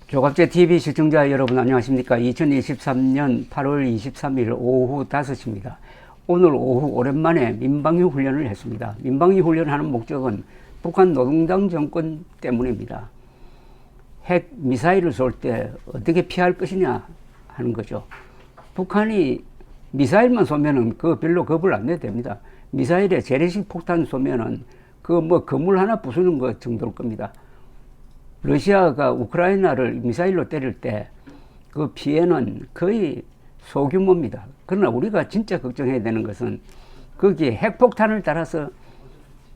조갑제 TV 시청자 여러분 안녕하십니까? 2023년 8월 23일 오후 5시입니다. 오늘 오후 오랜만에 민방위 훈련을 했습니다. 민방위 훈련을 하는 목적은 북한 노동당 정권 때문입니다. 핵 미사일을 쏠 때 어떻게 피할 것이냐 하는 거죠. 북한이 미사일만 쏘면은 그 별로 겁을 안 내도 됩니다. 미사일에 재래식 폭탄 쏘면은 그 뭐 건물 하나 부수는 것 정도일 겁니다. 러시아가 우크라이나를 미사일로 때릴 때 그 피해는 거의 소규모입니다. 그러나 우리가 진짜 걱정해야 되는 것은 거기에 핵폭탄을 따라서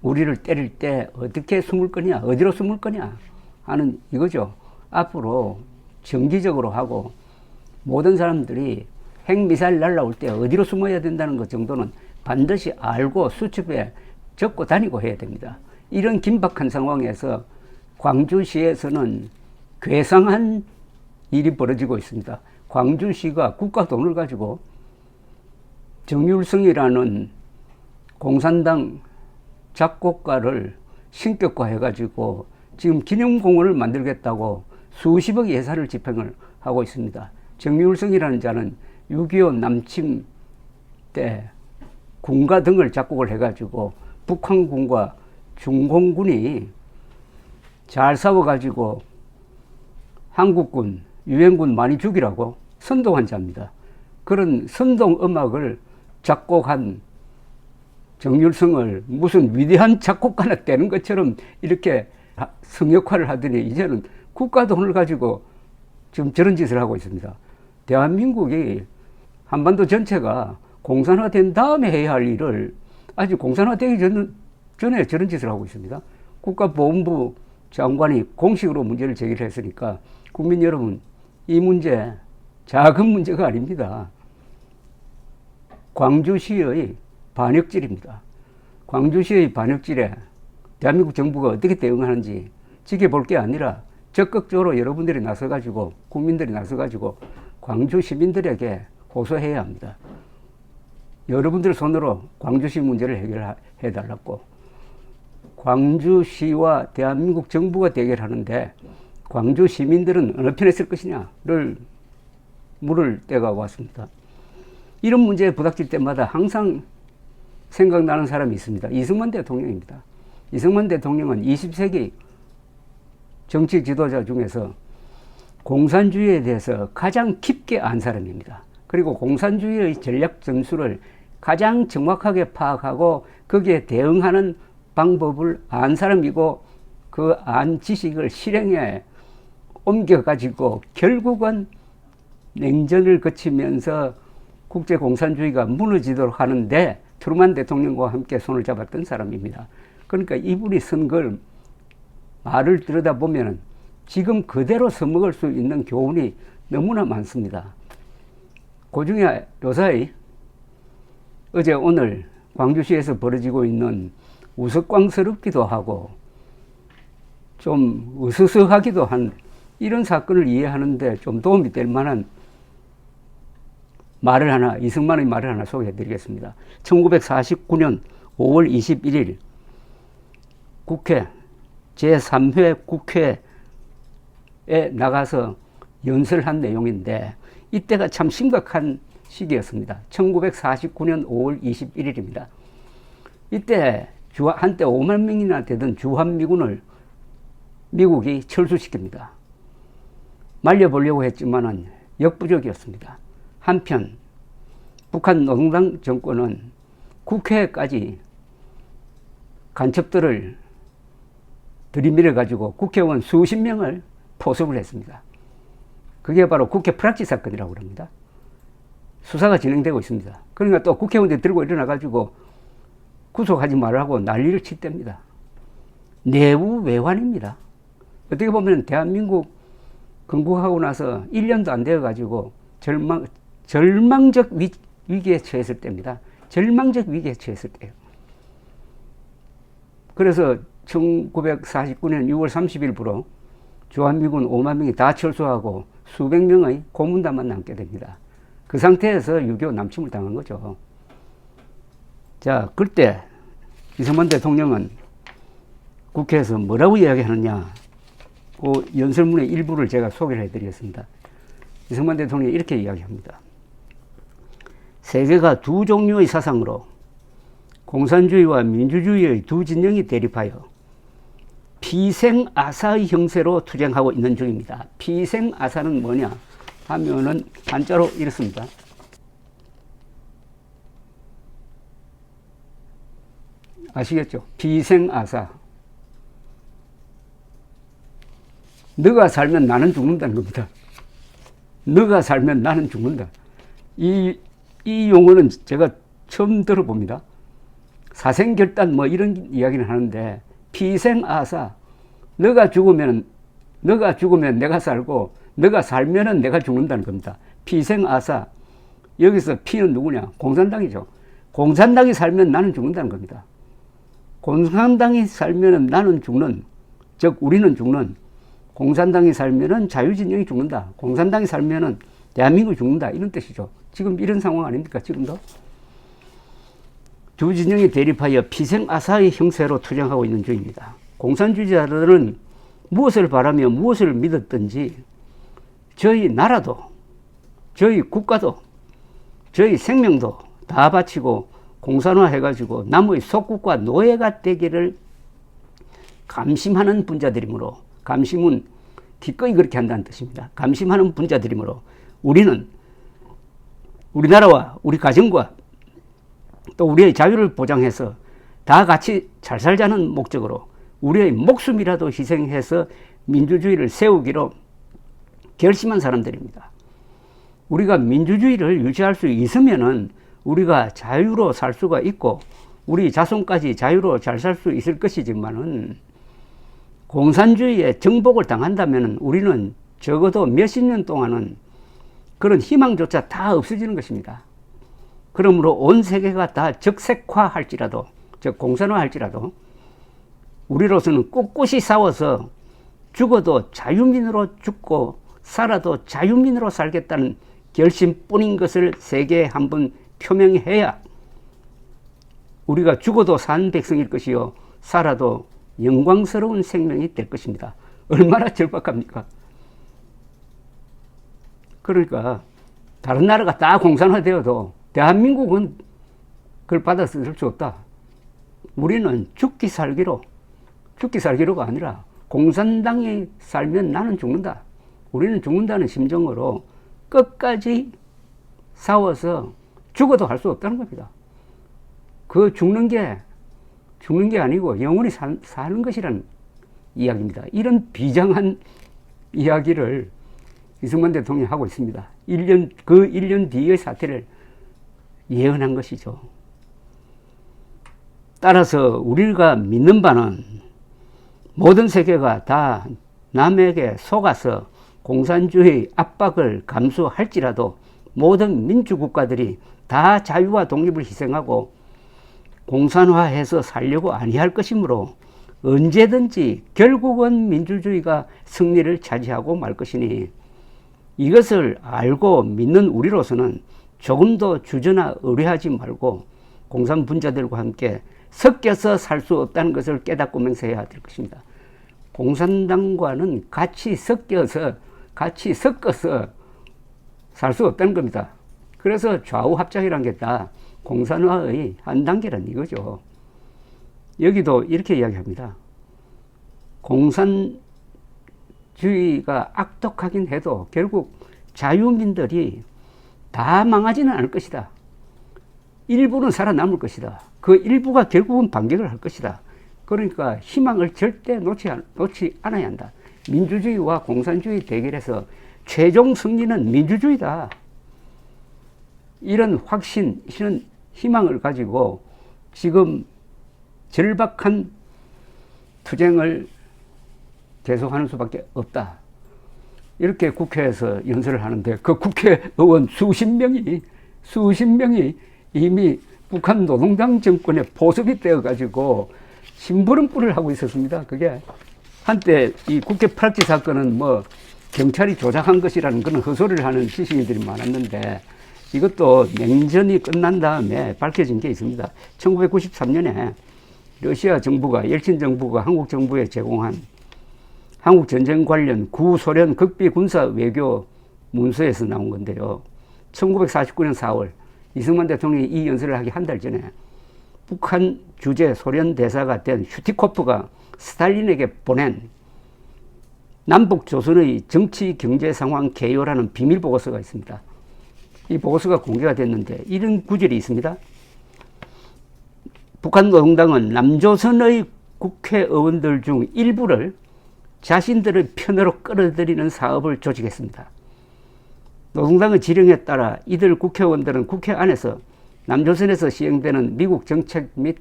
우리를 때릴 때 어떻게 숨을 거냐, 어디로 숨을 거냐 하는 이거죠. 앞으로 정기적으로 하고 모든 사람들이 핵미사일 날라올 때 어디로 숨어야 된다는 것 정도는 반드시 알고 수첩에 적고 다니고 해야 됩니다. 이런 긴박한 상황에서 광주시에서는 괴상한 일이 벌어지고 있습니다. 광주시가 국가 돈을 가지고 정율성이라는 공산당 작곡가를 신격화해가지고 지금 기념공원을 만들겠다고 수십억 예산을 집행을 하고 있습니다. 정율성이라는 자는 6.25 남침 때 군가 등을 작곡을 해가지고 북한군과 중공군이 잘 싸워가지고 한국군, 유엔군 많이 죽이라고 선동한 자입니다. 그런 선동 음악을 작곡한 정율성을 무슨 위대한 작곡가나 되는 것처럼 이렇게 성역화를 하더니 이제는 국가 돈을 가지고 지금 저런 짓을 하고 있습니다. 대한민국이 한반도 전체가 공산화된 다음에 해야 할 일을 아직 공산화되기 전에 저런 짓을 하고 있습니다. 국가보훈부 장관이 공식으로 문제를 제기를 했으니까 국민 여러분, 이 문제 작은 문제가 아닙니다. 광주시의 반역질입니다. 광주시의 반역질에 대한민국 정부가 어떻게 대응하는지 지켜볼 게 아니라 적극적으로 여러분들이 나서가지고 국민들이 나서가지고 광주 시민들에게 호소해야 합니다. 여러분들 손으로 광주시 문제를 해결해달라고. 광주시와 대한민국 정부가 대결하는데 광주 시민들은 어느 편에 쓸 것이냐를 물을 때가 왔습니다. 이런 문제에 부닥칠 때마다 항상 생각나는 사람이 있습니다. 이승만 대통령입니다. 이승만 대통령은 20세기 정치 지도자 중에서 공산주의에 대해서 가장 깊게 안 사람입니다. 그리고 공산주의의 전략 전술을 가장 정확하게 파악하고 거기에 대응하는 방법을 안 사람이고 그 안 지식을 실행에 옮겨가지고 결국은 냉전을 거치면서 국제공산주의가 무너지도록 하는데 트루만 대통령과 함께 손을 잡았던 사람입니다. 그러니까 이분이 쓴 걸 말을 들여다보면 지금 그대로 써먹을 수 있는 교훈이 너무나 많습니다. 그 중에 요사이 어제 오늘 광주시에서 벌어지고 있는 우스꽝스럽기도 하고 좀 으스스하기도 한 이런 사건을 이해하는데 좀 도움이 될 만한 말을 하나, 이승만의 말을 하나 소개해 드리겠습니다. 1949년 5월 21일 국회 제3회 국회에 나가서 연설한 내용인데 이때가 참 심각한 시기였습니다. 1949년 5월 21일입니다. 이때 한때 5만 명이나 되던 주한미군을 미국이 철수시킵니다. 말려보려고 했지만은 역부족이었습니다. 한편 북한 노동당 정권은 국회까지 간첩들을 들이밀어 가지고 국회의원 수십 명을 포섭을 했습니다. 그게 바로 국회 프락치 사건이라고 합니다. 수사가 진행되고 있습니다. 그러니까 또 국회의원들이 들고 일어나 가지고 구속하지 말라고 난리를 칠 때입니다. 내부 외환입니다. 어떻게 보면 대한민국 건국하고 나서 1년도 안 되어 가지고 절망적 위기에 처했을 때입니다. 절망적 위기에 처했을 때예요. 그래서 1949년 6월 30일부로 주한미군 5만 명이 다 철수하고 수백 명의 고문단만 남게 됩니다. 그 상태에서 6.25 남침을 당한 거죠. 자, 그때 이승만 대통령은 국회에서 뭐라고 이야기하느냐. 그 연설문의 일부를 제가 소개를 해드리겠습니다. 이승만 대통령이 이렇게 이야기합니다. 세계가 두 종류의 사상으로 공산주의와 민주주의의 두 진영이 대립하여 피생아사의 형세로 투쟁하고 있는 중입니다. 피생아사는 뭐냐 하면은 한자로 이렇습니다. 아시겠죠? 피생아사. 너가 살면 나는 죽는다는 겁니다. 너가 살면 나는 죽는다. 이 용어는 제가 처음 들어봅니다. 사생결단 뭐 이런 이야기는 하는데 피생아사. 너가 죽으면 내가 살고 너가 살면은 내가 죽는다는 겁니다. 피생아사. 여기서 피는 누구냐? 공산당이죠. 공산당이 살면 나는 죽는다는 겁니다. 공산당이 살면은 나는 죽는, 즉 우리는 죽는, 공산당이 살면은 자유진영이 죽는다. 공산당이 살면은 대한민국이 죽는다. 이런 뜻이죠. 지금 이런 상황 아닙니까? 지금도 두 진영이 대립하여 피생아사의 형세로 투쟁하고 있는 중입니다. 공산주의자들은 무엇을 바라며 무엇을 믿었든지 저희 나라도, 저희 국가도, 저희 생명도 다 바치고 공산화해가지고 남의 속국과 노예가 되기를 감심하는 분자들이므로, 감심은 기꺼이 그렇게 한다는 뜻입니다. 감심하는 분자들이므로 우리는 우리나라와 우리 가정과 또 우리의 자유를 보장해서 다 같이 잘 살자는 목적으로 우리의 목숨이라도 희생해서 민주주의를 세우기로 결심한 사람들입니다. 우리가 민주주의를 유지할 수 있으면은 우리가 자유로 살 수가 있고 우리 자손까지 자유로 잘 살 수 있을 것이지만은 공산주의에 정복을 당한다면 우리는 적어도 몇십 년 동안은 그런 희망조차 다 없어지는 것입니다. 그러므로 온 세계가 다 적색화할지라도, 즉 공산화할지라도 우리로서는 꿋꿋이 싸워서 죽어도 자유민으로 죽고 살아도 자유민으로 살겠다는 결심뿐인 것을 세계에 한번 표명해야 우리가 죽어도 산 백성일 것이요 살아도 영광스러운 생명이 될 것입니다. 얼마나 절박합니까? 그러니까 다른 나라가 다 공산화되어도 대한민국은 그걸 받아들일 수 없다. 우리는 죽기 살기로가 아니라 공산당이 살면 나는 죽는다. 우리는 죽는다는 심정으로 끝까지 싸워서 죽어도 할 수 없다는 겁니다. 그 죽는 게 아니고 영원히 사는 것이라는 이야기입니다. 이런 비장한 이야기를 이승만 대통령이 하고 있습니다. 그 1년 뒤의 사태를 예언한 것이죠. 따라서 우리가 믿는 바는 모든 세계가 다 남에게 속아서 공산주의 압박을 감수할지라도 모든 민주국가들이 다 자유와 독립을 희생하고 공산화해서 살려고 아니할 것이므로 언제든지 결국은 민주주의가 승리를 차지하고 말 것이니 이것을 알고 믿는 우리로서는 조금도 주저나 의뢰하지 말고 공산분자들과 함께 섞여서 살 수 없다는 것을 깨닫고 맹세해야 될 것입니다. 공산당과는 같이 섞어서 살 수 없다는 겁니다. 그래서 좌우합작이라는 게 다 공산화의 한 단계란 이거죠. 여기도 이렇게 이야기합니다. 공산주의가 악독하긴 해도 결국 자유민들이 다 망하지는 않을 것이다. 일부는 살아남을 것이다. 그 일부가 결국은 반격을 할 것이다. 그러니까 희망을 절대 놓지 않아야 한다. 민주주의와 공산주의 대결에서 최종 승리는 민주주의다. 이런 확신, 이런 희망을 가지고 지금 절박한 투쟁을 계속하는 수밖에 없다. 이렇게 국회에서 연설을 하는데 그 국회의원 수십 명이 이미 북한 노동당 정권의 보습이 되어가지고 심부름꾼을 하고 있었습니다. 그게 한때 이 국회 팔찌 사건은 뭐 경찰이 조작한 것이라는 그런 헛소리를 하는 지식인들이 많았는데 이것도 냉전이 끝난 다음에 밝혀진 게 있습니다. 1993년에 러시아 정부가, 엘친 정부가 한국 정부에 제공한 한국 전쟁 관련 구소련 극비 군사 외교 문서에서 나온 건데요. 1949년 4월 이승만 대통령이 이 연설을 하기 한 달 전에 북한 주재 소련 대사가 된 슈티코프가 스탈린에게 보낸 남북 조선의 정치 경제 상황 개요라는 비밀 보고서가 있습니다. 이 보고서가 공개가 됐는데 이런 구절이 있습니다. 북한 노동당은 남조선의 국회의원들 중 일부를 자신들의 편으로 끌어들이는 사업을 조직했습니다. 노동당의 지령에 따라 이들 국회의원들은 국회 안에서 남조선에서 시행되는 미국 정책 및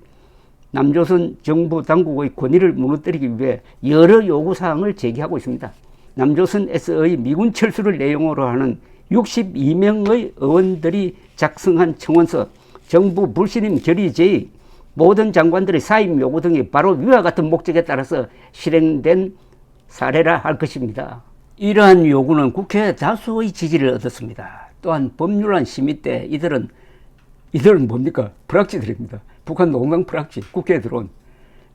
남조선 정부 당국의 권위를 무너뜨리기 위해 여러 요구사항을 제기하고 있습니다. 남조선에서의 미군 철수를 내용으로 하는 62명의 의원들이 작성한 청원서, 정부 불신임 결의 제의, 모든 장관들의 사임 요구 등이 바로 위와 같은 목적에 따라서 실행된 사례라 할 것입니다. 이러한 요구는 국회 다수의 지지를 얻었습니다. 또한 법률안 심의 때 이들은 뭡니까? 불확지들입니다. 북한 노동당 불확지, 국회에 들어온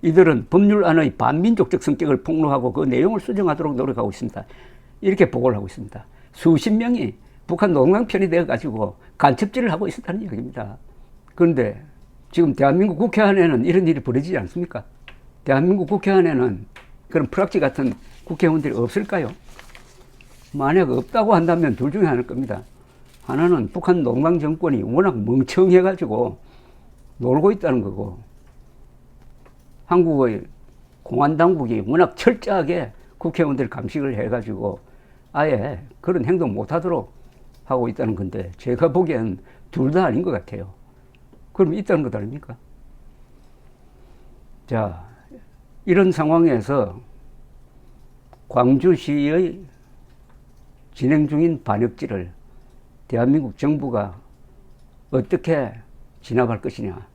이들은 법률안의 반민족적 성격을 폭로하고 그 내용을 수정하도록 노력하고 있습니다. 이렇게 보고를 하고 있습니다. 수십 명이 북한 노동당 편이 되어가지고 간첩질을 하고 있었다는 이야기입니다. 그런데 지금 대한민국 국회 안에는 이런 일이 벌어지지 않습니까? 대한민국 국회 안에는 그런 프락지 같은 국회의원들이 없을까요? 만약 없다고 한다면 둘 중에 하나일 겁니다. 하나는 북한 노동당 정권이 워낙 멍청해가지고 놀고 있다는 거고, 한국의 공안당국이 워낙 철저하게 국회의원들 감식을 해가지고 아예 그런 행동 못하도록 하고 있다는 건데, 제가 보기엔 둘 다 아닌 것 같아요. 그럼 있다는 것 아닙니까? 자, 이런 상황에서 광주시의 진행 중인 반역질을 대한민국 정부가 어떻게 진압할 것이냐,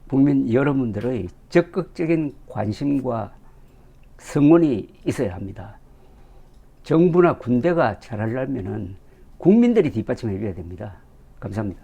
국민 여러분들의 적극적인 관심과 성원이 있어야 합니다. 정부나 군대가 잘하려면 국민들이 뒷받침해 줘야 됩니다. 감사합니다.